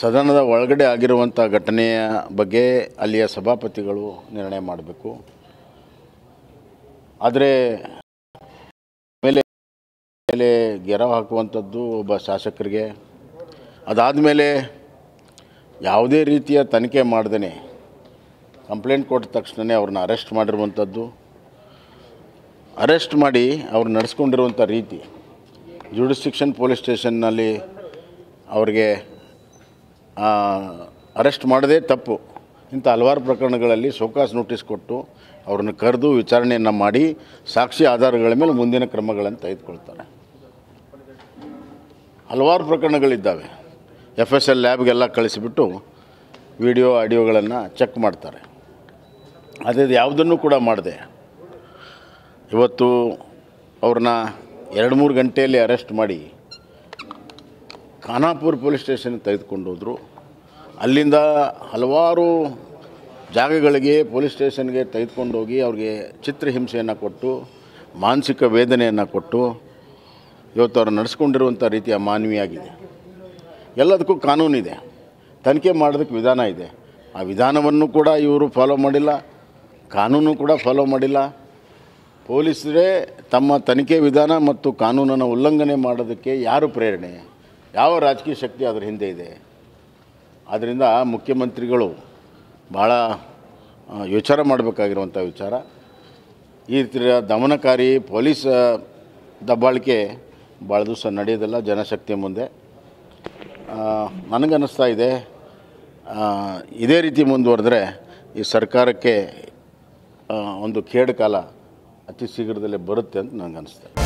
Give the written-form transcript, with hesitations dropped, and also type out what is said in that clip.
ಸದನದ ಒಳಗಡೆ ಆಗಿರುವಂಥ ಘಟನೆಯ ಬಗ್ಗೆ ಅಲ್ಲಿಯ ಸಭಾಪತಿಗಳು ನಿರ್ಣಯ ಮಾಡಬೇಕು. ಆದರೆ ಮೇಲೆ ಗೆರವು ಹಾಕುವಂಥದ್ದು ಒಬ್ಬ ಶಾಸಕರಿಗೆ, ಅದಾದ ಮೇಲೆ ಯಾವುದೇ ರೀತಿಯ ತನಿಖೆ ಮಾಡ್ದೇ ಕಂಪ್ಲೇಂಟ್ ಕೊಟ್ಟ ತಕ್ಷಣವೇ ಅವ್ರನ್ನ ಅರೆಸ್ಟ್ ಮಾಡಿರುವಂಥದ್ದು, ಅರೆಸ್ಟ್ ಮಾಡಿ ಅವ್ರು ನಡೆಸ್ಕೊಂಡಿರುವಂಥ ರೀತಿ, ಜುಡಿಸ್ಟಿಕ್ಷನ್ ಪೊಲೀಸ್ ಸ್ಟೇಷನ್ನಲ್ಲಿ ಅವ್ರಿಗೆ ಅರೆಸ್ಟ್ ಮಾಡೋದೇ ತಪ್ಪು. ಇಂಥ ಹಲವಾರು ಪ್ರಕರಣಗಳಲ್ಲಿ ಸೋಕಾಸ್ ನೋಟಿಸ್ ಕೊಟ್ಟು ಅವ್ರನ್ನ ಕರೆದು ವಿಚಾರಣೆಯನ್ನು ಮಾಡಿ ಸಾಕ್ಷಿ ಆಧಾರಗಳ ಮೇಲೆ ಮುಂದಿನ ಕ್ರಮಗಳನ್ನು ತೆಗೆದುಕೊಳ್ತಾರೆ. ಹಲವಾರು ಪ್ರಕರಣಗಳಿದ್ದಾವೆ. FSL ಲ್ಯಾಬ್ಗೆಲ್ಲ ಕಳಿಸಿಬಿಟ್ಟು ವಿಡಿಯೋ ಆಡಿಯೋಗಳನ್ನು ಚೆಕ್ ಮಾಡ್ತಾರೆ. ಅದೇ ಯಾವುದನ್ನು ಕೂಡ ಮಾಡದೆ ಇವತ್ತು ಅವ್ರನ್ನ 2-3 ಗಂಟೆಯಲ್ಲಿ ಅರೆಸ್ಟ್ ಮಾಡಿ ಖಾನಾಪುರ ಪೊಲೀಸ್ ಸ್ಟೇಷನ್ಗೆ ತೆಗೆದುಕೊಂಡು ಹೋದರು. ಅಲ್ಲಿಂದ ಹಲವಾರು ಜಾಗಗಳಿಗೆ ಪೊಲೀಸ್ ಸ್ಟೇಷನ್ಗೆ ತೆಗೆದುಕೊಂಡು ಹೋಗಿ ಅವ್ರಿಗೆ ಚಿತ್ರಹಿಂಸೆಯನ್ನು ಕೊಟ್ಟು ಮಾನಸಿಕ ವೇದನೆಯನ್ನು ಕೊಟ್ಟು ಇವತ್ತು ಅವ್ರು ನಡೆಸ್ಕೊಂಡಿರುವಂಥ ರೀತಿ ಅಮಾನವೀಯವಾಗಿದೆ. ಎಲ್ಲದಕ್ಕೂ ಕಾನೂನಿದೆ, ತನಿಖೆ ಮಾಡೋದಕ್ಕೆ ವಿಧಾನ ಇದೆ. ಆ ವಿಧಾನವನ್ನು ಕೂಡ ಇವರು ಫಾಲೋ ಮಾಡಿಲ್ಲ, ಕಾನೂನು ಕೂಡ ಫಾಲೋ ಮಾಡಿಲ್ಲ. ಪೊಲೀಸರೇ ತಮ್ಮ ತನಿಖೆ ವಿಧಾನ ಮತ್ತು ಕಾನೂನನ್ನು ಉಲ್ಲಂಘನೆ ಮಾಡೋದಕ್ಕೆ ಯಾರು ಪ್ರೇರಣೆ, ಯಾವ ರಾಜಕೀಯ ಶಕ್ತಿ ಅದರ ಹಿಂದೆ ಇದೆ? ಆದ್ದರಿಂದ ಮುಖ್ಯಮಂತ್ರಿಗಳು ಭಾಳ ಯೋಚನೆ ಮಾಡಬೇಕಾಗಿರುವಂಥ ವಿಚಾರ. ಈ ರೀತಿಯ ದಮನಕಾರಿ ಪೊಲೀಸ್ ದಬ್ಬಾಳಿಕೆ ಭಾಳ ದಿವಸ ನಡೆಯೋದಿಲ್ಲ ಜನಶಕ್ತಿಯ ಮುಂದೆ. ನನಗನ್ನಿಸ್ತಾ ಇದೆ ಇದೇ ರೀತಿ ಮುಂದುವರೆದ್ರೆ ಈ ಸರ್ಕಾರಕ್ಕೆ ಒಂದು ಕೇಡು ಕಾಲ ಅತಿ ಶೀಘ್ರದಲ್ಲೇ ಬರುತ್ತೆ ಅಂತ ನನಗನ್ನಿಸ್ತಾ ಇದೆ.